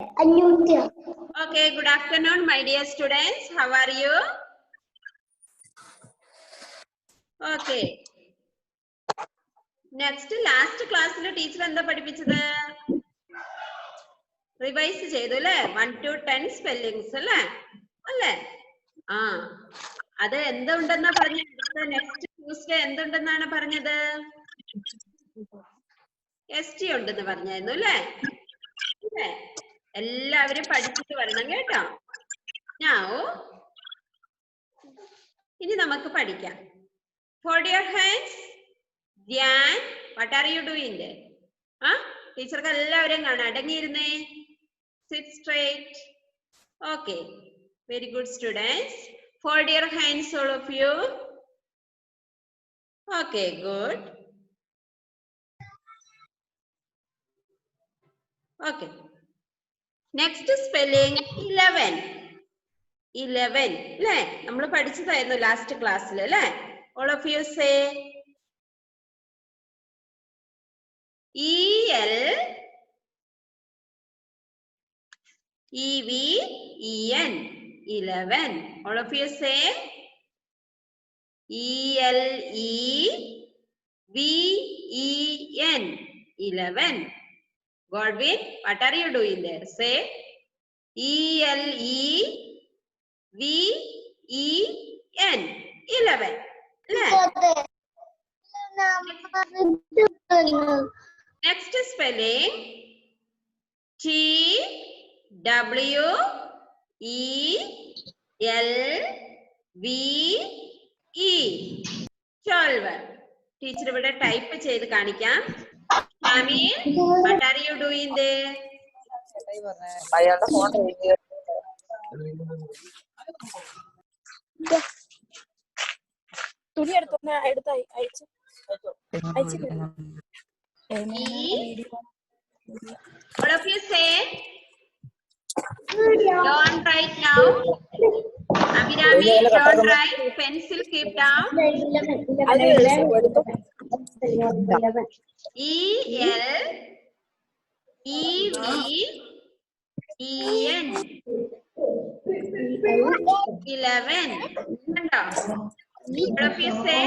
Okay, good afternoon, my dear students. How are you? Okay. Next, last class teacher എന്താ പഠിപ്പിച്ചത്? Revise ചെയ്തു അല്ലേ? 1 to 10 spellings അല്ലേ? അല്ലേ? അത് എന്തുണ്ടെന്നാ പറഞ്ഞത്? നെക്സ്റ്റ് ട്യൂസ്ഡേ എന്തുണ്ടെന്നാണ് പറഞ്ഞത്? ST ഉണ്ടെന്ന് പറഞ്ഞായിരുന്നു അല്ലേ? എല്ലാവരും പഠിച്ചിട്ട് വരണം കേട്ടോ. ഇനി നമുക്ക് പഠിക്കാം. Fold your hands. Dhyan, what are you doing there? ടീച്ചർക്ക് എല്ലാവരും കാണാം. അടങ്ങിയിരുന്നേ. Sit straight. Okay. Very good, students. Fold your hands, all of you. Okay, good. Okay. Next spelling 11. 11 അല്ലേ? നമ്മൾ പഠിച്ചതായിരുന്നു ലാസ്റ്റ് ക്ലാസ്സിൽ അല്ലേ? All of you say ELEVEN 11. All of you say ELEVEN 11. Godwin, what are you doing there? Say ELEVEN 11. Next spelling TWELVE 12. Teacher ഇവിടെ type ചെയ്ത് കാണിക്കാം. Amin, what are you doing there? തുണി എടുത്തൊന്ന് എടുത്ത് അയച്ചു. All of you say, don't write now. Abhirami, don't write. Pencil keep down. ELEVEN 11. All of you say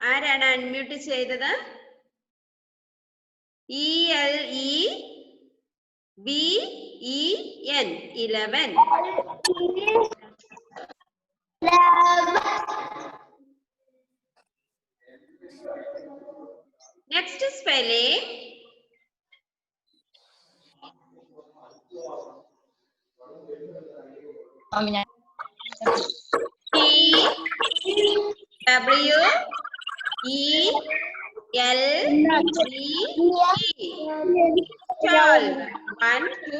ആരാണ് unmute ചെയ്തത്? ELEVEN 11. Next spelling TWELVE 1 to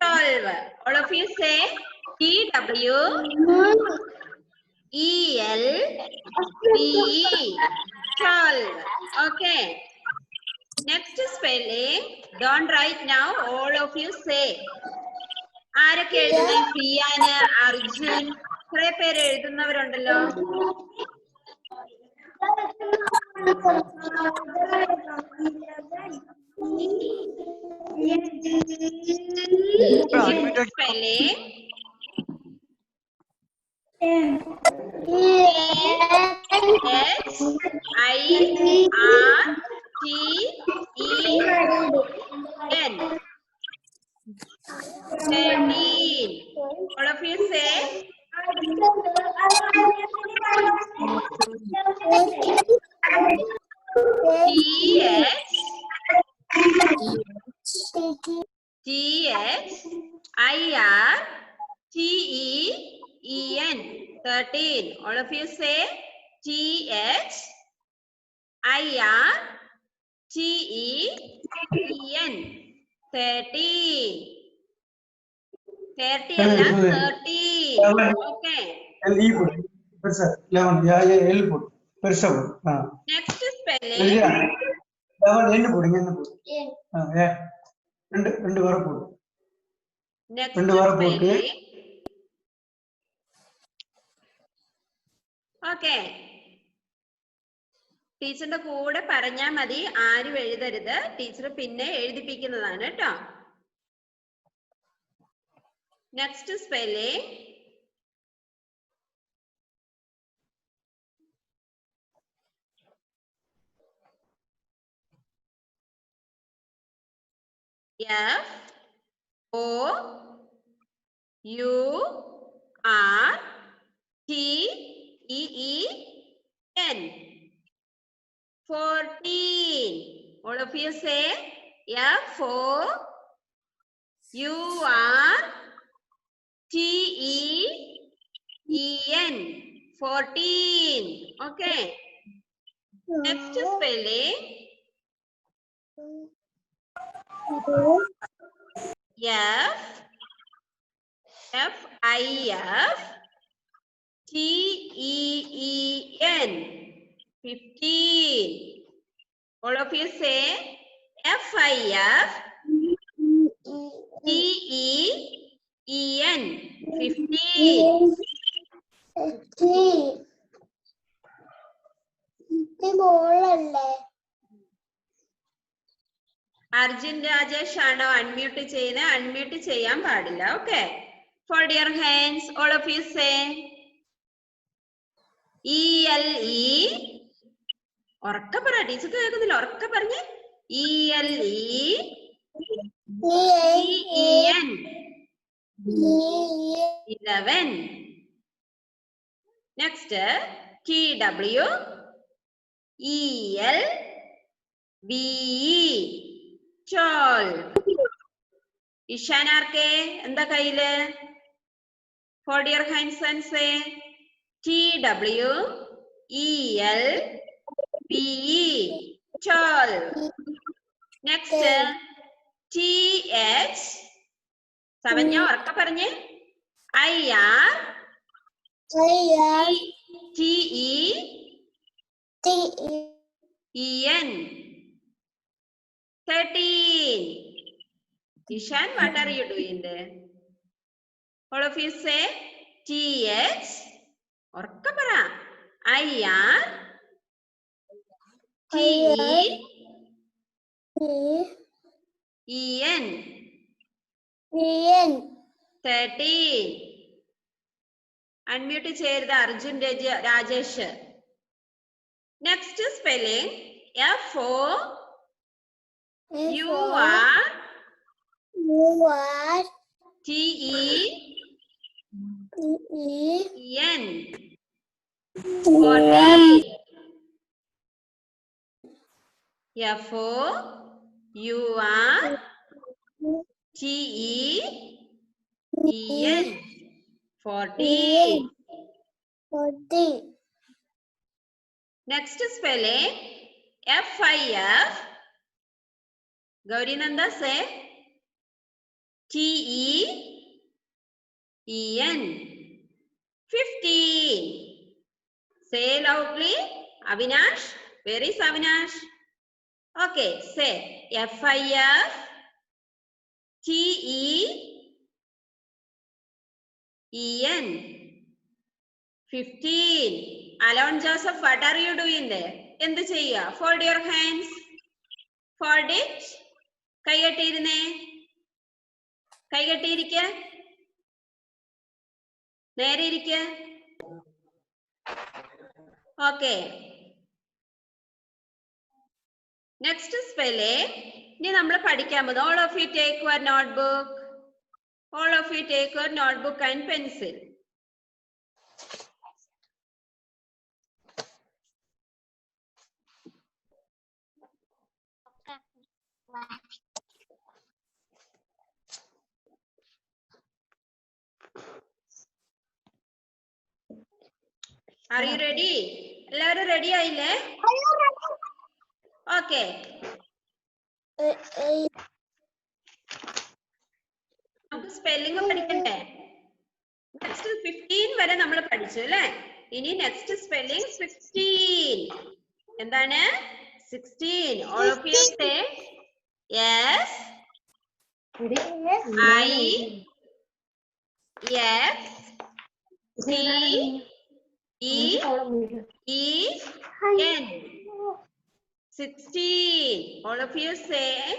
12. All of you say TWELVE 12. Okay. Next spelling, don't write now. All of you say. ആരൊക്കെ എഴുതുന്നേ? സിയാന്, അർജുൻ, കുറെ പേര് എഴുതുന്നവരുണ്ടല്ലോ. Spelling SIRTEN 13. All of you say THIRTEN 13. All of you say THIRTEN 13. 30 അല്ല 13. Okay. Next spelling ரெண்டு வர போடு. Next ரெண்டு வர போட்டு spelling. Okay. ടീച്ചറിന്റെ കൂടെ പറഞ്ഞാൽ മതി, ആരും എഴുതരുത്. ടീച്ചർ പിന്നെ എഴുതിപ്പിക്കുന്നതാണ് കേട്ടോ. Next spelling. FOURTEEN. 14. All of you say FOURTEEN. 14. Okay. Next spelling. FIFTEEN. 15. All of you say FIFTEEN. 15. Arjun Rajesh ആണോ അൺമ്യൂട്ട് ചെയ്യുന്നത്? അൺമ്യൂട്ട് ചെയ്യാൻ പാടില്ല. Okay. Fold your hands. All of you say ELE. ഉറക്കെ പറ, ടീച്ചർക്ക് കേൾക്കുന്നില്ല. ഉറക്കെ പറഞ്ഞേ. ELEEN. 11. Next TWELVE. 12. ഇഷാനാർക്കെ എന്താ കയ്യില്? Fold your hands and say TWELVE. 12. Next TH. സവന്യ ഉറക്കെ പറഞ്ഞേ. IRTEEN. 13. Ishan, what are you doing there? All of you say TH. ഉറക്കെ പറ. IRTEEN. 13. അൺമ്യൂട്ട് ചെയ്യരുത് Arjun Rajesh. Next spelling FOURTEEN. 14. FOURTEEN. 14. Next spelling FIF. Gauri Nanda say TEEN. 15. Say loudly. Avinash. Where is Avinash? Okay. Say FIFTEEN. 15. Alon Joseph, what are you doing there? എന്ത് ചെയ്യുക? Fold your hands. Fold it. കൈകെട്ടിയിരുന്നേ. കൈകെട്ടിയിരിക്ക. നേരെ ഇരിക്ക. Okay. Next spelling. ഇനി നമ്മൾ പഠിക്കാൻ പോകുന്നത്. All of you take your notebook. All of you take your notebook and pencil. Are you ready? എല്ലാവരും ready ആയില്ലേ? ഓക്കെ. നമുക്ക് സ്പെല്ലിംഗ് പഠിക്കണ്ടേ? നെക്സ്റ്റ് 15 വരെ നമ്മൾ പഠിച്ചു അല്ലേ? ഇനി നെക്സ്റ്റ് സ്പെല്ലിംഗ് 16. എന്താണ്? 16. All of you say yes. I X T E E N 16. All of you say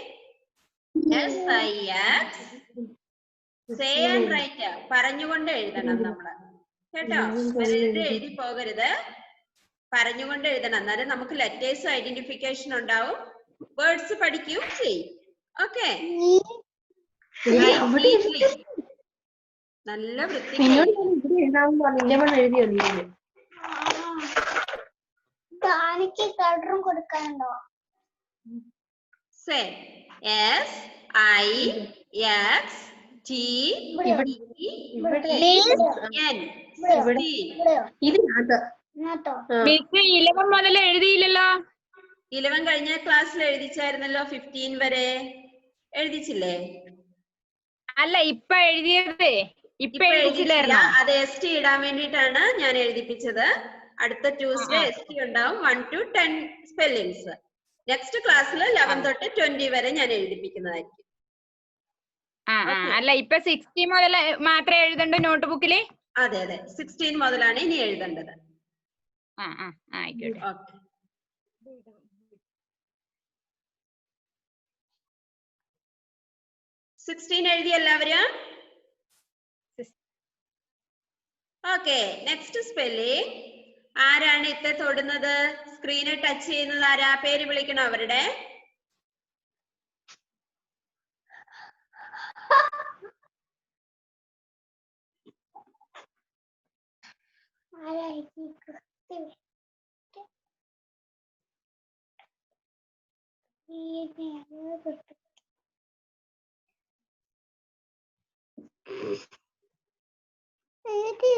SIX. Say and write. പറഞ്ഞുകൊണ്ട് എഴുതണം നമ്മള് കേട്ടോ. വെറുതെ എഴുതി പോകരുത്, പറഞ്ഞുകൊണ്ട് എഴുതണം. എന്നാലും നമുക്ക് ലെറ്റേഴ്സ് ഐഡന്റിഫിക്കേഷൻ ഉണ്ടാവും, വേർഡ്സ് പഠിക്കുകയും ചെയ്യും. ഓക്കെ, നല്ല വൃത്തി. Say SIX T E N. Miss 11 മുതൽ എഴുതിയില്ലല്ലോ. 11 കഴിഞ്ഞ ക്ലാസ്സിൽ എഴുതിച്ചായിരുന്നല്ലോ. 15 വരെ എഴുതിച്ചില്ലേ? അല്ല, ഇപ്പൊ എഴുതിയത് ഇപ്പൊ എഴുതിച്ചില്ല. അത് ST ഇടാൻ വേണ്ടിയിട്ടാണ് ഞാൻ എഴുതിപ്പിച്ചത്. അടുത്ത ട്യൂസ്ഡേ ST ഉണ്ടാവും. 1 to 10 സ്പെല്ലിങ്സ്. നെക്സ്റ്റ് ക്ലാസ്സിൽ 11 തൊട്ട് 20 വരെ ഞാൻ എഴുതിപ്പിക്കുന്നതായിരിക്കും. അല്ല, ഇപ്പൊ 16 മുതൽ മാത്രമേ എഴുതണ്ടോ നോട്ട് ബുക്കില്? അതെ അതെ, 16 മുതലാണ് ഇനി എഴുതേണ്ടത്. ആയിക്കോട്ടെ. ഓക്കെ, എഴുതി എല്ലാവരും? Okay, next spelling. ആരാണ് ഇത്തെ തൊടുന്നത്? സ്ക്രീനെ ടച്ച് ചെയ്യുന്നത് ആരാ? പേര് വിളിക്കണോ അവരുടെ?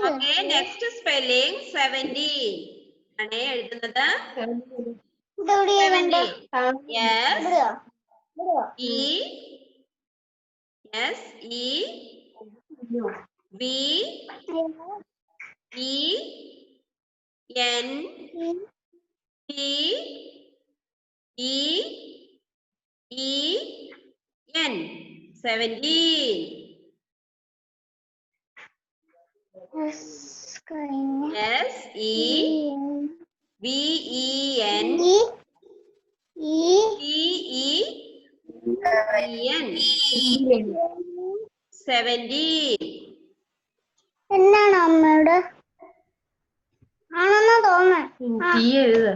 ഓക്കെ, നെക്സ്റ്റ് സ്പെല്ലിംഗ് 17 ആണ് എഴുതുന്നത്. 17. S E V E N T E E N. 17. S E V E N T E N. 17. എന്നാണ് അമ്മയുടെ ആണെന്നാ തോന്നുന്നത്.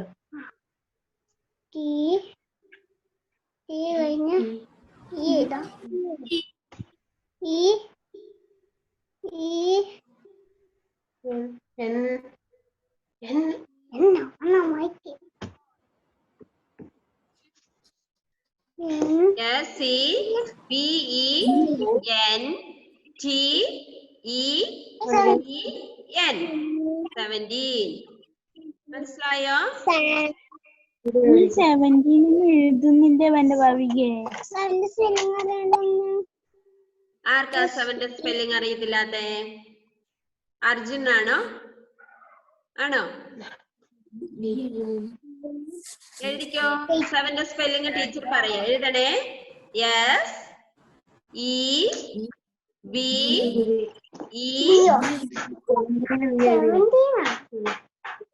കഴിഞ്ഞ് S E V E N T E N. 17. മനസ്സിലായോ? 17 എഴുതുന്നില്ല എന്റെ ഭാവികെ. ആർക്കാ 7ന്റെ സ്പെല്ലിംഗ് അറിയത്തില്ലാത്തെ? അർജുൻ ആണോ? എഴുതിക്കോ. 7ന്റെ സ്പെല്ലിംഗ് ടീച്ചർ പറയാ. എഴുതണേ. S E V E.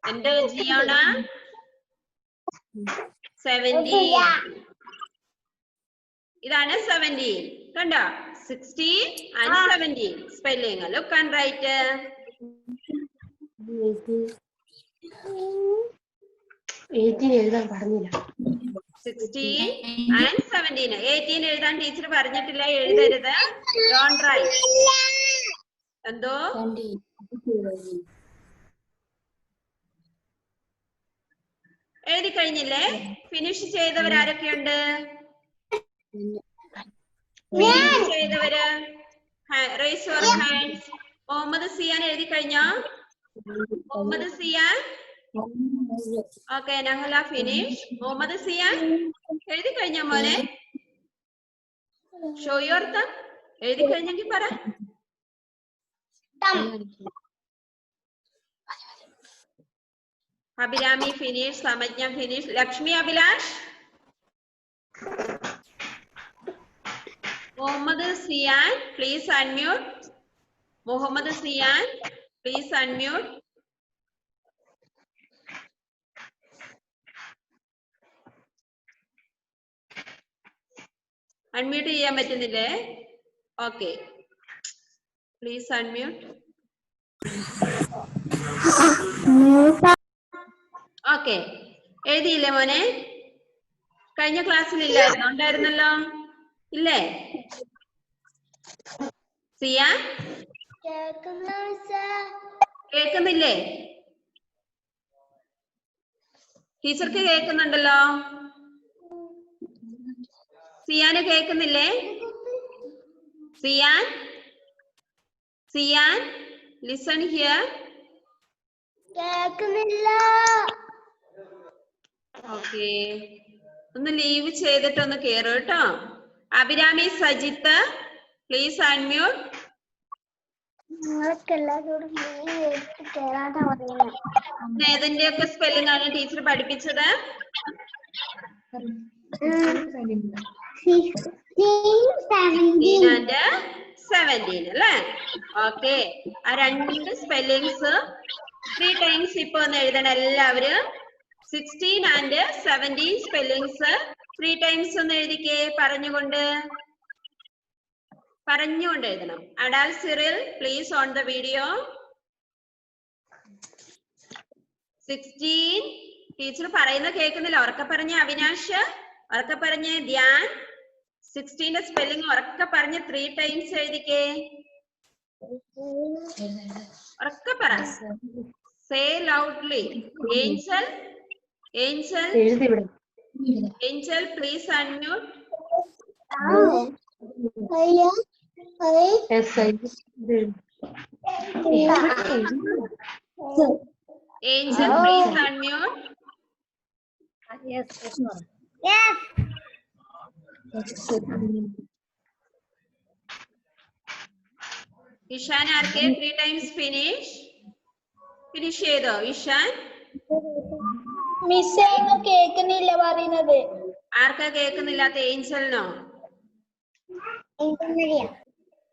എന്റെ ജിയോണ 17. ഇതാണ് 17. കണ്ടോ? 16 and 17 spelling. Look and write. 18 എഴുതാൻ പറഞ്ഞില്ല. 16 and 17. 18 എഴുതാൻ ടീച്ചർ പറഞ്ഞിട്ടില്ല, എഴുതരുത്. Don't write. എന്തോ എഴുതി കഴിഞ്ഞില്ലേ? ഫിനിഷ് ചെയ്തവരാരൊക്കെയുണ്ട്? ചെയ്തവര് raise your hands. Muhammad Sian എഴുതി കഴിഞ്ഞോ? മുഹമ്മദ് സിയാൻ. Okay, Nahala finish. മുഹമ്മദ് സിയാൻ എഴുതി കഴിഞ്ഞോ മോനെ? Show your thumb. എഴുതി കഴിഞ്ഞെങ്കിൽ പറ. Abhirami finish. Samajna finish. Lakshmi Abhilash Muhammad Sian, please unmute. Muhammad Sian, please unmute. Unmute ചെയ്യാൻ പറ്റുന്നില്ലേ? Okay. Please unmute. Okay. എഴുതിയില്ലേ മോനെ? കഴിഞ്ഞ ക്ലാസ്സിൽ ഇല്ലായിരുന്നോ? ഉണ്ടായിരുന്നല്ലോ, ഇല്ലേ? സിയാൻ കേൾക്കുന്നില്ലേ? ടീച്ചർക്ക് കേൾക്കുന്നുണ്ടല്ലോ. സിയാന് കേൾക്കുന്നില്ലേ? സിയാൻ, സിയാൻ, ലിസൺ ഹിയർ. കേൾക്കുന്നില്ല. ഓക്കെ, ഒന്ന് ലീവ് ചെയ്തിട്ടൊന്ന് കേറു കേട്ടോ. Abhirami Sajith, please unmute. നിങ്ങൾക്ക് എല്ലാവരോടും കേറാനാ പറയുന്നത്. ഏതിന്റെയൊക്കെ സ്പെല്ലിംഗ് ആണ് ടീച്ചർ പഠിപ്പിച്ചത്? 16 and 17 അല്ലേ? ഓക്കെ, ആ രണ്ട് സ്പെല്ലിങ്സ് 3 times ഇപ്പൊ ഒന്ന് എഴുതണം എല്ലാവരും. 16 and 17 സ്പെല്ലിങ്സ് 3 times ഒന്ന് എഴുതിക്കേ, പറഞ്ഞുകൊണ്ട് എഴുതണം. Adal Cyril, please on the video. 16 teacher പറയുന്ന കേൾക്കുന്നില്ല, ഉറക്കെ പറഞ്ഞ അവിനാഷ്, ഉറക്കെ പറഞ്ഞ ധ്യാൻ. 16 സ്പെല്ലിംഗ് ഉറക്കെ പറഞ്ഞ് 3 times എഴുതിക്കേ. ഉറക്കെ പറ, say loudly. Angel, Angel, Angel please unmute. Angel please unmute. Ishan ആർക്കെ 3 times ഫിനിഷ് ചെയ്തോ ഇഷാൻ? മിസ്സേ കേൾക്കുന്നില്ല പറയുന്നത്. ആർക്കാ കേൾക്കുന്നില്ലാത്ത? ഏഞ്ചലിനോ?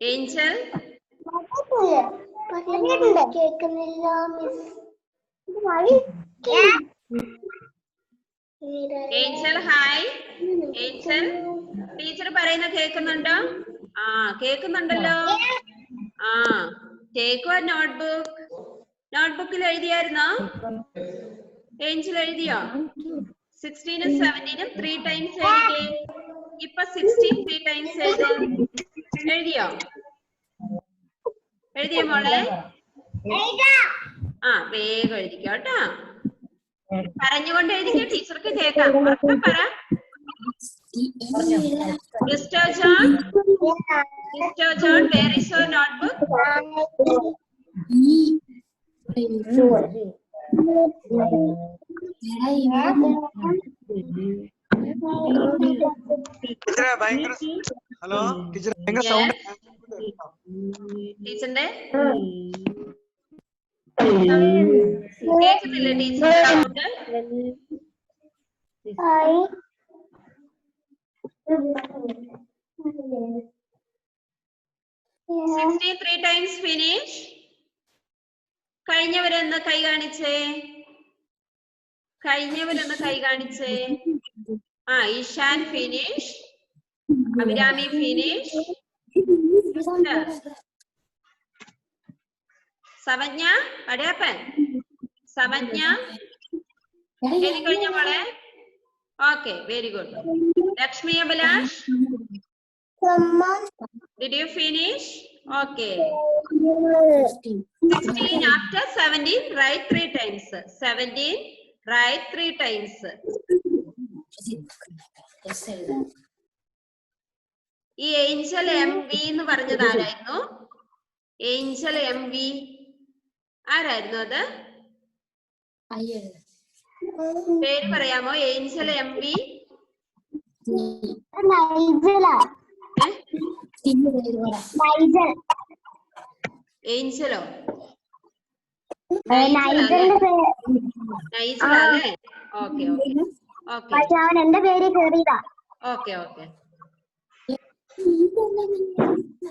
ഏഞ്ചൽ കേൾക്കുന്നില്ല miss. Angel hi. Angel teacher പറയുന്ന കേൾക്കുന്നുണ്ടോ? ആ കേൾക്കുന്നുണ്ടല്ലോ. ആ ടേക്ക് നോട്ട്ബുക്കിൽ എഴുതിയായിരുന്നോ? ഏഞ്ചൽ എഴുതിയോ? 16 17 3 times എഴുതിയേ. ഇപ്പൊ 16 3 times എഴുതിയോ? എഴുതിയോ മോളെ? ആ വേഗം എഴുതിക്കോ കേട്ടോ. പറഞ്ഞുകൊണ്ട് എഴുതിക്കോ, ടീച്ചർക്ക് കേൾക്കാം. ഉറക്കെ പറ. Mister John, where is your notebook? Hello teacher, ഭയങ്കര സൗണ്ട്. ടീച്ചറിന്റെ കേൾക്കുന്നില്ല ടീച്ചറിന്റെ സൗണ്ട്? 16 3 times finish. കഴിഞ്ഞവരൊന്ന് കൈ കാണിച്ചേ. ആ ഇഷാൻ ഫിനിഷ്, അഭിരാമി ഫിനിഷ്, സമജ്ഞ അടയാപ്പൻ, സമജ്ഞ എഴുതി കഴിഞ്ഞ മോളെ? Okay, very good. Lakshmi Abhilash, did you finish? Okay. 16 after 17 write 3 times. 17 write 3 times. ഈ ഏഞ്ചൽ MV എന്ന് പറഞ്ഞത് ആരായിരുന്നു? ഏഞ്ചൽ MV ആരായിരുന്നു അത്? പേര് പറയാമോ? Angel MV. ഏഞ്ചലോ? നൈജൽ അല്ലേ? ഓക്കെ ഓക്കെ ഓക്കെ അവൻ എന്റെ പേര് കേറിയതാ. Okay okay.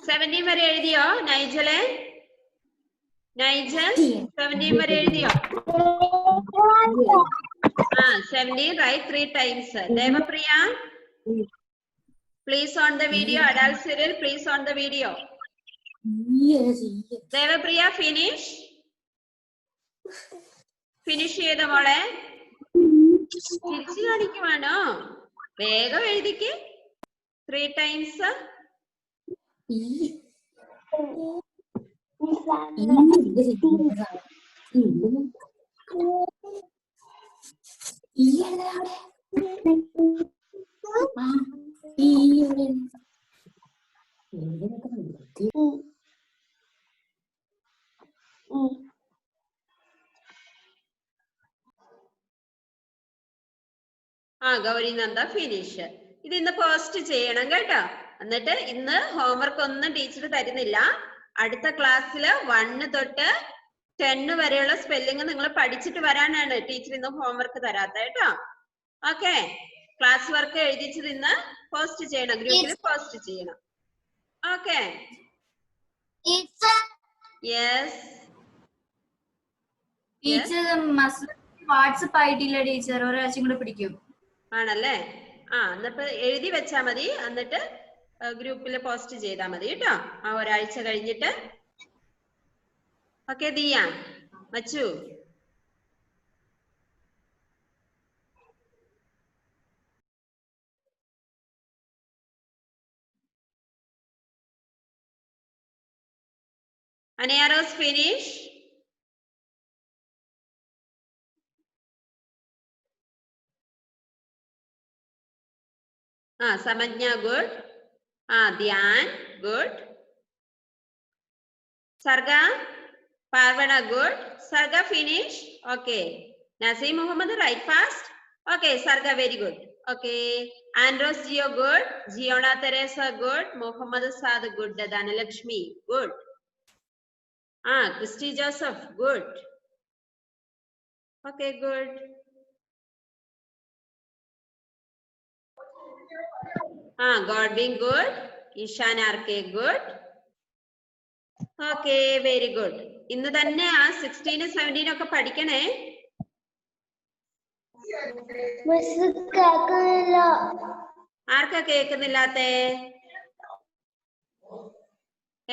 17 വരെ എഴുതിയോ നൈജലെ? നൈജൽ 17 വരെ എഴുതിയോ? 17 write 3 times. Devapriya, please on the video. Adal Cyril, please on the video. Devapriya, finish. Finish ചെയ്ത മോളെ. തിരിച്ചു കാണിക്കുവാണോ? വേഗം എഴുതിക്ക് 3 times. ഗൗരി നന്ദ ഫിനിഷ്. ഇത് ഇന്ന് പോസ്റ്റ് ചെയ്യണം കേട്ടോ. എന്നിട്ട് ഇന്ന് ഹോംവർക്ക് ഒന്നും ടീച്ചർ തരുന്നില്ല. അടുത്ത ക്ലാസ്സിൽ 1 തൊട്ട് 10 വരെയുള്ള സ്പെല്ലിംഗ് നിങ്ങൾ പഠിച്ചിട്ട് വരാനാണ് ടീച്ചർ ഇന്ന് ഹോംവർക്ക് തരാത്ത കേട്ടോ. ഓക്കെ, ക്ലാസ് വർക്ക് എഴുതിച്ചത് ഇന്ന് പോസ്റ്റ് ചെയ്യണം, ഗ്രൂപ്പിൽ പോസ്റ്റ് ചെയ്യണം. ഓക്കെ, യെസ് ടീച്ചർ വാട്സപ്പ് ആയിട്ടില്ല ടീച്ചർ, ഒരാഴ്ചയും കൂടെ പിടിക്കും. ആണല്ലേ? എന്നിട്ട് എഴുതി വെച്ചാ മതി, എന്നിട്ട് ഗ്രൂപ്പിൽ പോസ്റ്റ് ചെയ്താൽ മതി കേട്ടോ. ഒരാഴ്ച കഴിഞ്ഞിട്ട്. ഓക്കെ ദിയ, മച്ചു. Anayaros finish. Samajna good. Dhyan good. Sarga, Parvana good. Sarga finish. Okay. Naseem Muhammad write fast. Okay, Sarga very good. Okay. Andros Gio good. Giona Teresa good. Muhammad Saad good. Dhanalakshmi good. Christy Joseph good. Okay, good. Godwin good. Ishan RK good. Okay, very good. ഇന്ന് തന്നെ 16 17 ഒക്കെ പഠിക്കണേ. ആർക്കാ കേൾക്കുന്നില്ലാത്തേ?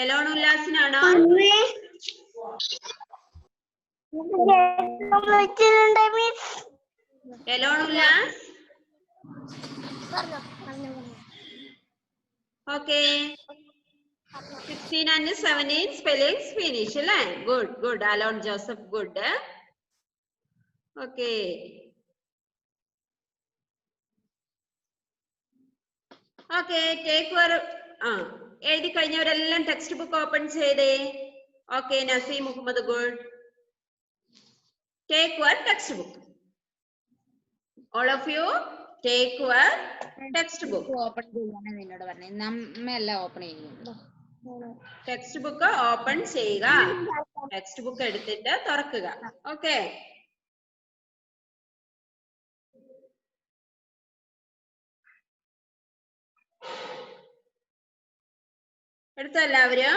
Elon ഉല്ലാസിനാണോ? Elon Ullas. Okay, 16 and 17 spellings finish അല്ലേ? Good, good. Alon Joseph good. Okay. Okay, take your എഴുതി കഴിഞ്ഞവരെല്ലാം ടെക്സ്റ്റ് ബുക്ക് ഓപ്പൺ ചെയ്തേ. Okay, Naseem Muhammad good. Take your textbook. All of you take your textbook. Open ചെയ്യാനാണ് നിന്നോട് പറഞ്ഞത്. നമ്മെല്ലാം ഓപ്പൺ ചെയ്യുന്നു. ടെക്സ്റ്റ് ബുക്ക് ഓപ്പൺ ചെയ്യുക. ടെക്സ്റ്റ് ബുക്ക് എടുത്തിട്ട് തുറക്കുക. ഓക്കെ, എടുത്തോ എല്ലാവരും?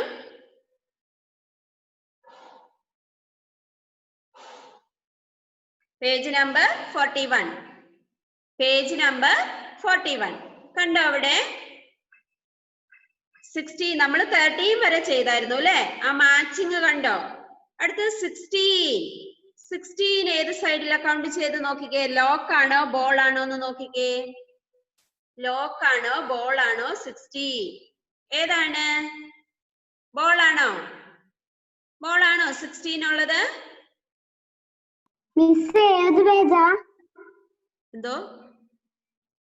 Page number 41. പേജ് നമ്പർ 41 കണ്ടോ അവിടെ? 60 നമ്മൾ 13 വരെ ചെയ്തായിരുന്നു അല്ലെ? മാച്ചിങ് കണ്ടോ? അടുത്ത് 16 ഏത് സൈഡിൽ കൗണ്ട് ചെയ്ത് നോക്കിക്കേ. ലോക്ക് ആണോ ബോൾ ആണോ എന്ന് നോക്കിക്കേ. ലോക്ക് ആണോ ബോൾ ആണോ? 60 ഏതാണ്? ബോൾ ആണോ? ബോൾ ആണോ 16 ഉള്ളത്? എന്തോ?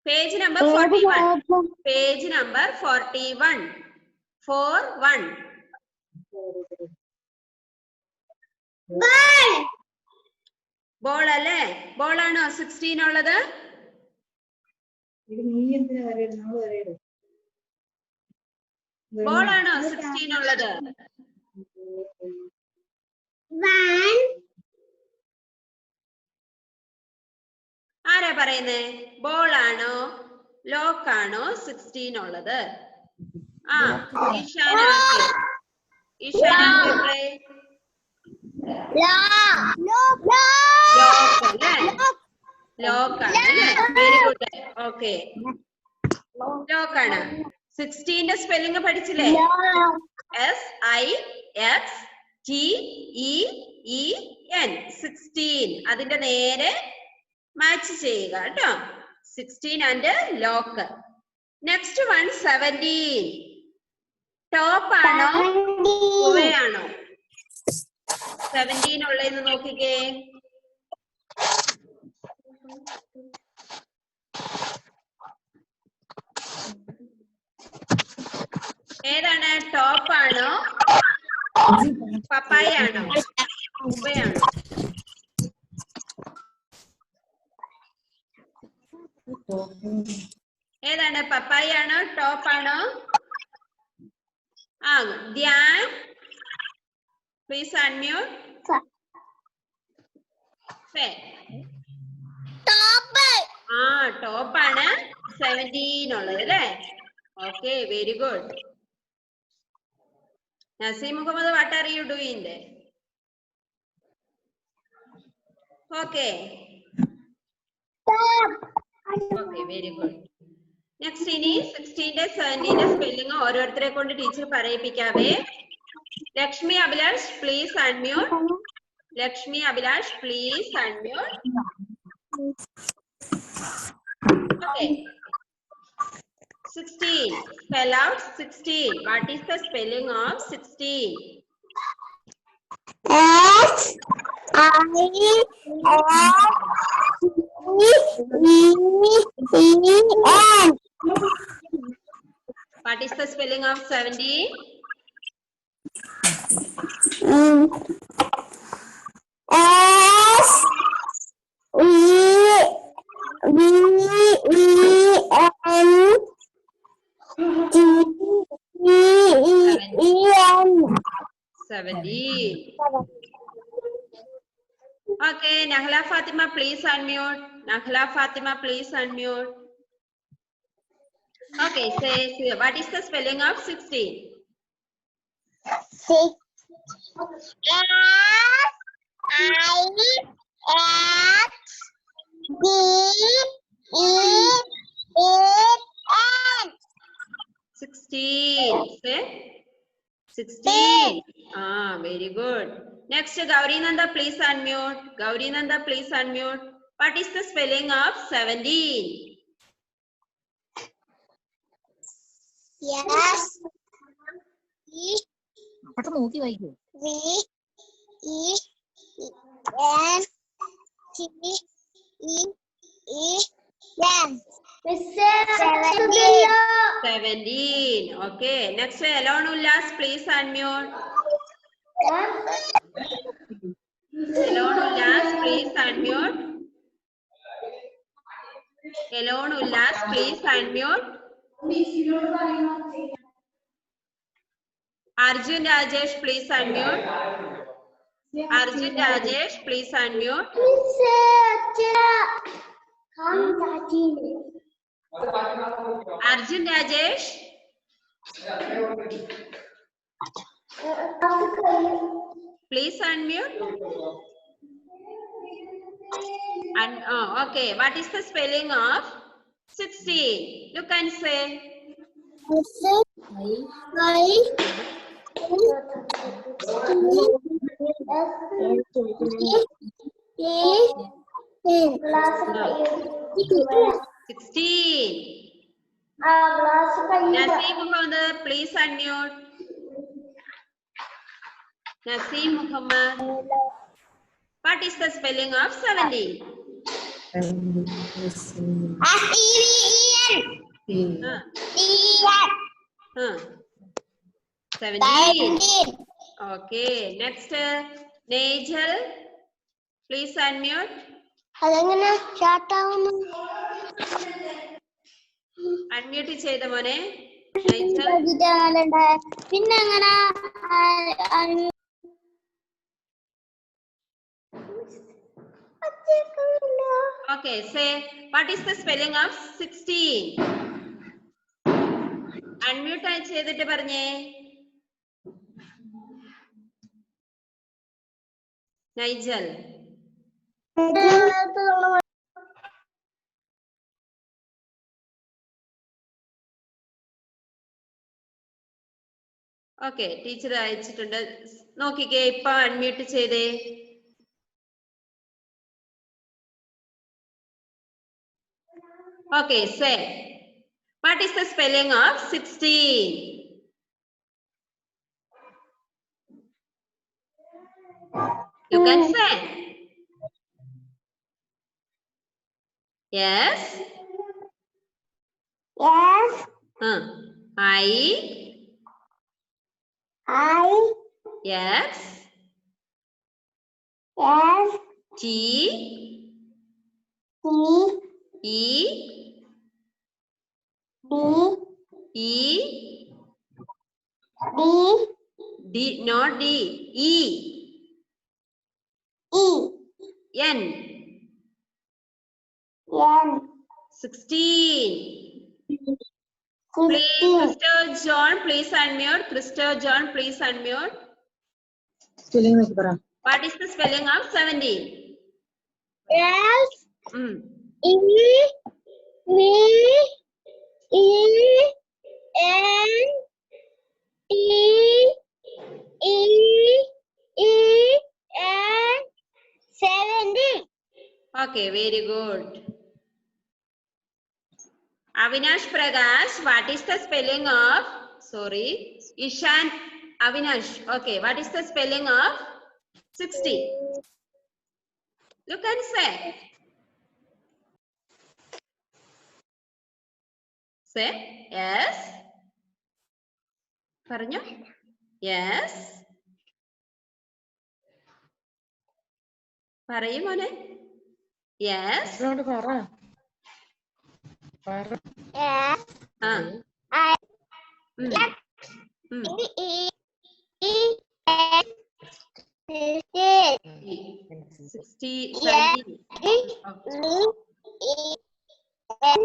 Page number 41. Page number 41. 41. Ball അല്ലേ? ബോൾ ആണോ 16 ഉള്ളത്? ബോൾ ആണോ 16 ഉള്ളത്? ആരാ പറയുന്നേ? ബോൾ ആണോ ലോക്ക് ആണോ 16 ഉള്ളത്? ഈശാന ഈശാന ലോക്കാണ് അല്ലേ? Very good. ഓക്കെ, ലോക്കാണ്. 16ന്റെ സ്പെല്ലിംഗ് പഠിച്ചില്ലേ? SIXTEEN 16. അതിന്റെ നേരെ മാച്ച് ചെയ്യുക കേട്ടോ. 16 and lock. Next one 17. Top ആണോ കുവയാണോ? 17 ഉള്ളതെന്ന് നോക്കിക്കേ. ഏതാണ്? ടോപ്പ് ആണോ പപ്പായ ആണോ കുവയാണോ? ഏതാണ്? പപ്പായ ആണോ ടോപ്പ് ആണോ? Dhyan please unmute. ടോപ്പ് ആണ് 17 ഉള്ളത് അല്ലേ? Okay, very good. Naseem Muhammad, what are you doing? Okay okay, very good. Next ഇനി 16ന്റെ 17ന്റെ സ്പെല്ലിംഗ് ഓരോരുത്തരെ കൊണ്ട് ടീച്ചർ പറയിപ്പിക്കാവേ. Lakshmi Abhilash please unmute. Lakshmi Abhilash please unmute. Okay. 16. Spell out 16. What is the spelling of 16? SIXTEEN. What is the spelling of 17? Okay, Nahla Fatima, please unmute. Nahla Fatima, please unmute. Okay, say what is the spelling of 16? Say 16. Very good. Next, Gauri Nanda, please unmute. Gauri Nanda, please unmute. What is the spelling of 17? Yes. നോക്കി വായിക്കൂ. VENTEN. 17. Okay. Next, Elon Ullas, please unmute. Elon Ullas, please unmute. Elon Ullas, please unmute. Arjun Rajesh, please unmute. Arjun Rajesh, please unmute. Arjun Rajesh. Please unmute. And okay, what is the spelling of 16? You can say. Naseem Muhammad, please unmute. Naseem Muhammad. What is the spelling of 17? SEVEN. 17. Okay. Next, Nigel, please unmute. അതെങ്ങനെ start ആവുന്നു? Unmute ചെയ്ത മോനെ. പിന്നെ എങ്ങനെ? Okay, say what is the spelling of 16? Unmute ചെയ്തിട്ട് പറഞ്ഞേ. Nigel. Okay, teacher അയച്ചിട്ടുണ്ട്. നോക്കിക്കേ, ഇപ്പൊ അൺമ്യൂട്ട് ചെയ്തേ. Okay, say what is the spelling of 16? You can say. Yes. Yes. I. Yes. Yes. T. T. E. D. E. D. D. Not D. E. E. N. N. 16. Please, 16. Crystal John, please unmute. Crystal John, please unmute. Spelling നോക്കി പറ. What is the spelling of 17? S. E. V. E. N. T. E. E. N. 17. Okay, very good. Avinash Prakash, what is the spelling of, sorry, Ishan Avinash. Okay, what is the spelling of 60? You can say. Say yes. Paranjo. Yes. Parayu mone. Yes. ഇങ്ങോട്ട് പറ. പറ. S. I. E. E. N. 60, Yes. 17. E. E. N.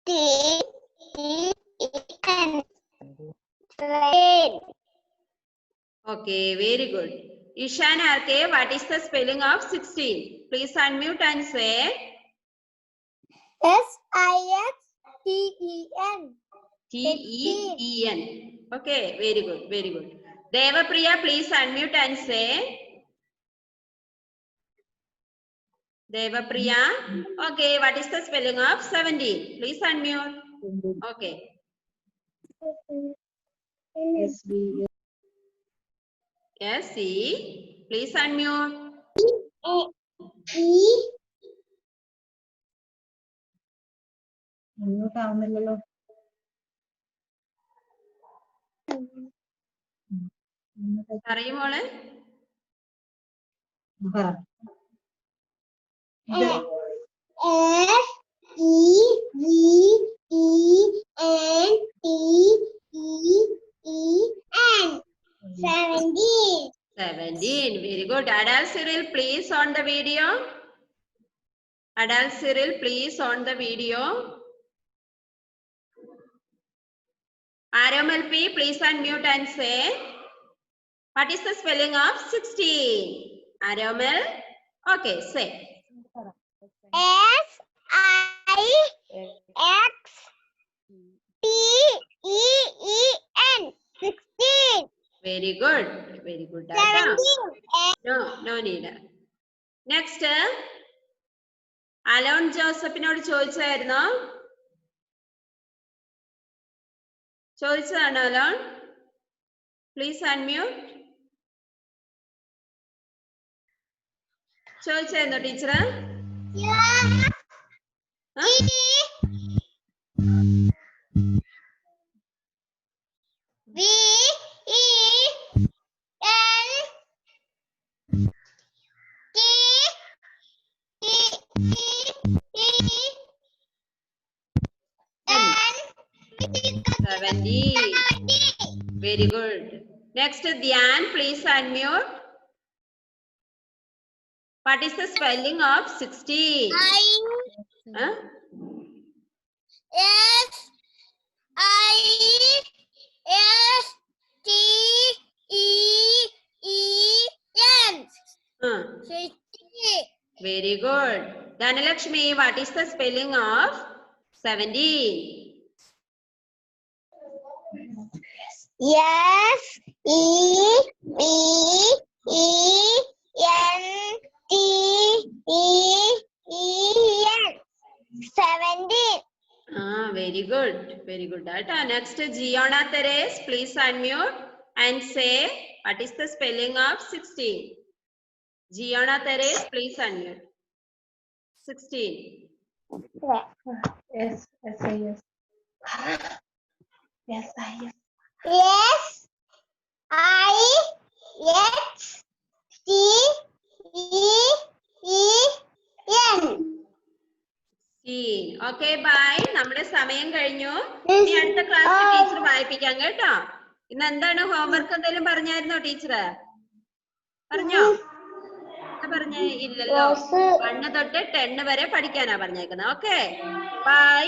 T. E. N. 17. Okay, very good. Ishan RK, what is the spelling of 16? Please unmute and say. S-I-X-T-E-N. T-E-E-N. Okay, very good, very good. Devapriya, please unmute and say. Devapriya. Okay, what is the spelling of 17? Please unmute. Okay. Yes, see. Please unmute. E. ഇങ്ങോട്ട് ആവുന്നില്ലല്ലോ. പറയൂ മോളെ. പറ. S. E. V. E. N. T. E. E. N. 17. 17. Very good. Adal Cyril, please on the video. Adal Cyril, please on the video. RMLP, please unmute and say. What is the spelling of 16? RML. Okay, say. S-I-X-T-E-E-N. 16. Very good. Very good. Dada. 17. No need. Next. Alon ജോസഫിനോട് ചോദിച്ചായിരുന്നോ? ചോദിച്ചതാണോ Alon? Please unmute. ചോദിച്ചായിരുന്നോ teacher? Very good. Next, Dhyan, please unmute. What is the spelling of 16? S I-S-T-E-E-N. Very good. Dhanalakshmi, what is the spelling of 17? S-E-V-E-N-T-E-E-N. 17. Very good. Very good. Next, Giona Teres, please unmute and say what is the spelling of 16? Giona Teres, please unmute. 16. Yes, yes, yes. Yes, yes. S-I-X-T-E-E-N. Okay, bye. നമ്മുടെ സമയം കഴിഞ്ഞു. ഇനി അടുത്ത ക്ലാസ്സിൽ teacher വായിപ്പിക്കാം കേട്ടോ. ഇന്ന് എന്താണ് homework എന്തെങ്കിലും പറഞ്ഞായിരുന്നോ ടീച്ചർ? പറഞ്ഞോ? പറഞ്ഞേ ഇല്ലല്ലോ. 1 തൊട്ട് 10 വരെ പഠിക്കാനാ പറഞ്ഞേക്കുന്നത്. Okay, by.